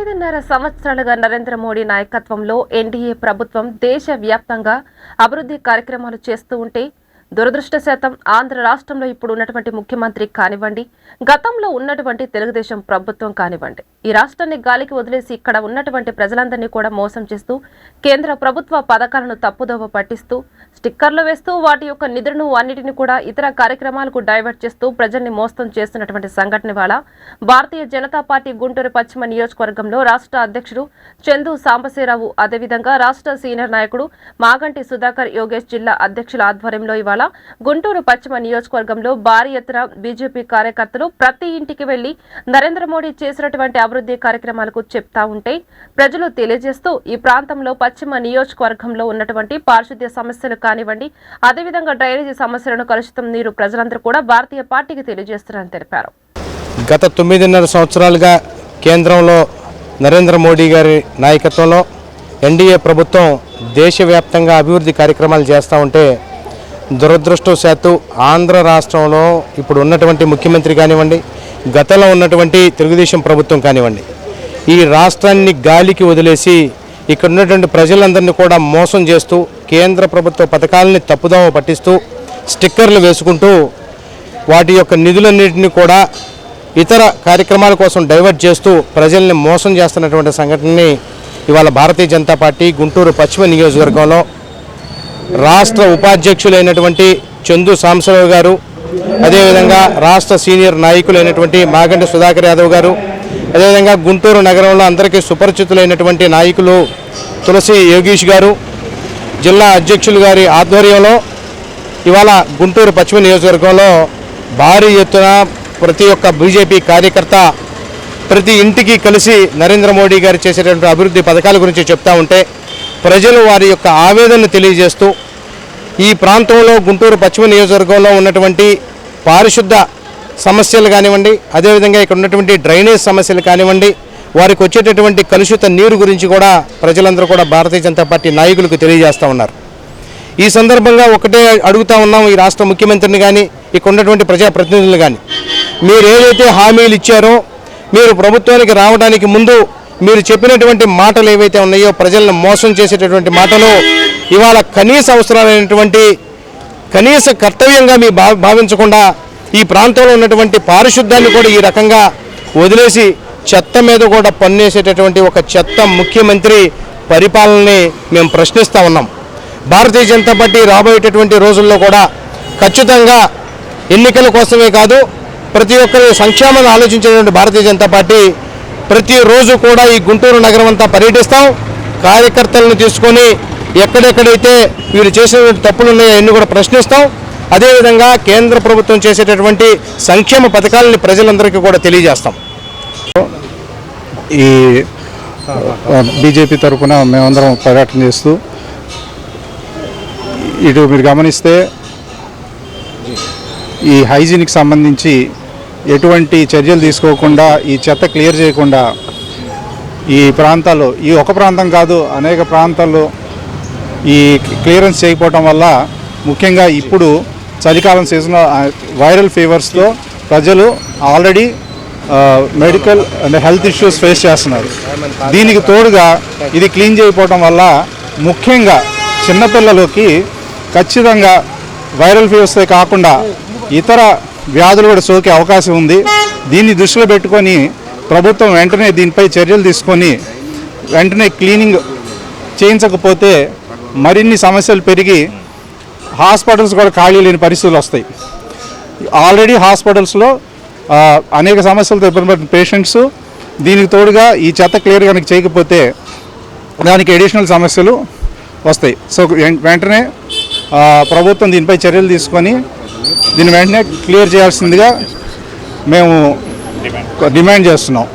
9.5 సంవత్సరాలుగా నరేంద్ర మోడీ నాయకత్వంలో ఎన్డీఏ ప్రభుత్వం దేశవ్యాప్తంగా అభివృద్ధి కార్యక్రమాలు చేస్తూ ఉంటే దురదృష్టశాతం ఆంధ్ర రాష్ట్రంలో ఇప్పుడు ఉన్నటువంటి ముఖ్యమంత్రి కానివ్వండి, గతంలో ఉన్నటువంటి తెలుగుదేశం ప్రభుత్వం కానివ్వండి, ఈ రాష్ట్రాన్ని గాలికి వదిలేసి ఇక్కడ ఉన్నటువంటి ప్రజలందరినీ కూడా మోసం చేస్తూ కేంద్ర ప్రభుత్వ పథకాలను తప్పుదోవ పట్టిస్తూ స్టిక్కర్లు వేస్తూ వాటి యొక్క నిధులను అన్నిటిని కూడా ఇతర కార్యక్రమాలకు డైవర్ట్ చేస్తూ ప్రజల్ని మోసం చేస్తున్నటువంటి సంఘటన వల్ల భారతీయ జనతా పార్టీ గుంటూరు పశ్చిమ నియోజకవర్గంలో రాష్ట్ర అధ్యక్షుడు చందు సాంబశివరావు, అదేవిధంగా రాష్ట్ర సీనియర్ నాయకుడు మాగంటి సుధాకర్ యోగేష్ జిల్లా అధ్యక్షుల ఆధ్వర్యంలో ఇవాళ గుంటూరు పశ్చిమ నియోజకవర్గంలో భారీ ఎత్తున బీజేపీ కార్యకర్తలు ప్రతి ఇంటికి వెళ్లి నరేంద్ర మోడీ చేసినటువంటి అభివృద్ధి కార్యక్రమాలకు చెప్తా ఉంటే ప్రజలు తెలియజేస్తూ ఈ ప్రాంతంలో పశ్చిమ నియోజకవర్గంలో ఉన్నటువంటి పారిశుద్ధ్య సమస్యలు కానివ్వండి, అదేవిధంగా డ్రైనేజీ సమస్యలను కలుషితం నీరు ప్రజలందరూ కూడా భారతీయ పార్టీకి తెలియజేస్తున్నారని తెలిపారు. గత 9.5 సంవత్సరాలుగా కేంద్రంలో నరేంద్ర మోడీ గారి నాయకత్వంలో ఎన్డీఏ ప్రభుత్వం దేశవ్యాప్తంగా అభివృద్ధి కార్యక్రమాలు చేస్తూ ఉంటే దురదృష్టవశాత్తు ఆంధ్ర రాష్ట్రంలో ఇప్పుడు ఉన్నటువంటి ముఖ్యమంత్రి కానివ్వండి, గతంలో ఉన్నటువంటి తెలుగుదేశం ప్రభుత్వం కానివ్వండి, ఈ రాష్ట్రాన్ని గాలికి వదిలేసి ఇక్కడ ఉన్నటువంటి ప్రజలందరినీ కూడా మోసం చేస్తూ కేంద్ర ప్రభుత్వ పథకాలని తప్పుదోవ పట్టిస్తూ స్టిక్కర్లు వేసుకుంటూ వాటి యొక్క నిధులన్నింటినీ కూడా ఇతర కార్యక్రమాల కోసం డైవర్ట్ చేస్తూ ప్రజల్ని మోసం చేస్తున్నటువంటి సంఘటనని ఇవాళ భారతీయ జనతా పార్టీ గుంటూరు పశ్చిమ నియోజకవర్గంలో రాష్ట్ర ఉపాధ్యక్షులైనటువంటి చందు సాంబశివరావు గారు, అదేవిధంగా రాష్ట్ర సీనియర్ నాయకులైనటువంటి మాగంటి సుధాకర్ యాదవ్ గారు, అదేవిధంగా గుంటూరు నగరంలో అందరికీ సుపరిచితులైనటువంటి నాయకులు తులసి యోగేష్ గారు, జిల్లా అధ్యక్షులు గారి ఆధ్వర్యంలో ఇవాళ గుంటూరు పశ్చిమ నియోజకవర్గంలో భారీ ఎత్తున ప్రతి ఒక్క బీజేపీ కార్యకర్త ప్రతి ఇంటికి కలిసి నరేంద్ర మోడీ గారు చేసేటువంటి అభివృద్ధి పథకాల గురించి చెప్తా ఉంటే ప్రజలు వారి యొక్క ఆవేదనను తెలియజేస్తూ ఈ ప్రాంతంలో గుంటూరు పశ్చిమ నియోజకవర్గంలో ఉన్నటువంటి పారిశుద్ధ సమస్యలు కానివ్వండి, అదేవిధంగా ఇక్కడ ఉన్నటువంటి డ్రైనేజ్ సమస్యలు కానివ్వండి, వారికి వచ్చేటటువంటి కలుషిత నీరు గురించి కూడా ప్రజలందరూ కూడా భారతీయ జనతా పార్టీ నాయకులకు తెలియజేస్తూ ఉన్నారు. ఈ సందర్భంగా ఒకటే అడుగుతూ ఉన్నాం ఈ రాష్ట్ర ముఖ్యమంత్రిని కానీ, ఇక్కడ ఉన్నటువంటి ప్రజాప్రతినిధులు కానీ, మీరు ఏదైతే హామీలు ఇచ్చారో మీరు ప్రభుత్వానికి రావడానికి ముందు మీరు చెప్పినటువంటి మాటలు ఏవైతే ఉన్నాయో ప్రజలను మోసం చేసేటటువంటి మాటలు ఇవాళ కనీస అవసరాలైనటువంటి కనీస కర్తవ్యంగా మీ భావించకుండా ఈ ప్రాంతంలో ఉన్నటువంటి పారిశుద్ధ్యాన్ని కూడా ఈ రకంగా వదిలేసి చెత్త మీద కూడా పన్నేసేటటువంటి ఒక చెత్త ముఖ్యమంత్రి పరిపాలనని మేము ప్రశ్నిస్తూ ఉన్నాం. భారతీయ జనతా పార్టీ రాబోయేటటువంటి రోజుల్లో కూడా ఖచ్చితంగా ఎన్నికల కోసమే కాదు, ప్రతి ఒక్కరి సంక్షేమాన్ని ఆలోచించేటువంటి భారతీయ జనతా పార్టీ ప్రతిరోజు కూడా ఈ గుంటూరు నగరం అంతా పర్యటిస్తాం. కార్యకర్తలను తీసుకొని ఎక్కడెక్కడైతే వీరు చేసినటువంటి తప్పులు ఉన్నాయో అన్ని కూడా ప్రశ్నిస్తాం. అదేవిధంగా కేంద్ర ప్రభుత్వం చేసేటటువంటి సంక్షేమ పథకాలని ప్రజలందరికీ కూడా తెలియజేస్తాం. ఈ బీజేపీ తరఫున మేమందరం పర్యటన చేస్తూ ఇటు మీరు గమనిస్తే ఈ హైజీన్కి సంబంధించి ఎటువంటి చర్యలు తీసుకోకుండా ఈ చెత్త క్లియర్ చేయకుండా ఈ ప్రాంతాల్లో, ఈ ఒక ప్రాంతం కాదు అనేక ప్రాంతాల్లో ఈ క్లియరెన్స్ చేయకపోవటం వల్ల ముఖ్యంగా ఇప్పుడు చలికాలం సీజన్లో వైరల్ ఫీవర్స్తో ప్రజలు already medical and health issues face చేస్తున్నారు. దీనికి తోడుగా ఇది క్లీన్ చేయకపోవటం వల్ల ముఖ్యంగా చిన్నపిల్లలకి ఖచ్చితంగా వైరల్ ఫీవర్సే కాకుండా ఇతర వ్యాధులు కూడా సోకే అవకాశం ఉంది. దీన్ని దృష్టిలో పెట్టుకొని ప్రభుత్వం వెంటనే దీనిపై చర్యలు తీసుకొని వెంటనే క్లీనింగ్ చేయించకపోతే మరిన్ని సమస్యలు పెరిగి హాస్పిటల్స్ కూడా ఖాళీ లేని పరిస్థితులు వస్తాయి. ఆల్రెడీ హాస్పిటల్స్లో అనేక సమస్యలతో ఇబ్బంది పడిన పేషెంట్స్, దీనికి తోడుగా ఈ చెత్త క్లియర్ కనుక చేయకపోతే దానికి అడిషనల్ సమస్యలు వస్తాయి. సో వెంటనే ప్రభుత్వం దీనిపై చర్యలు తీసుకొని దీన్ని వెంటనే క్లియర్ చేయాల్సిందిగా మేము డిమాండ్ చేస్తున్నాం.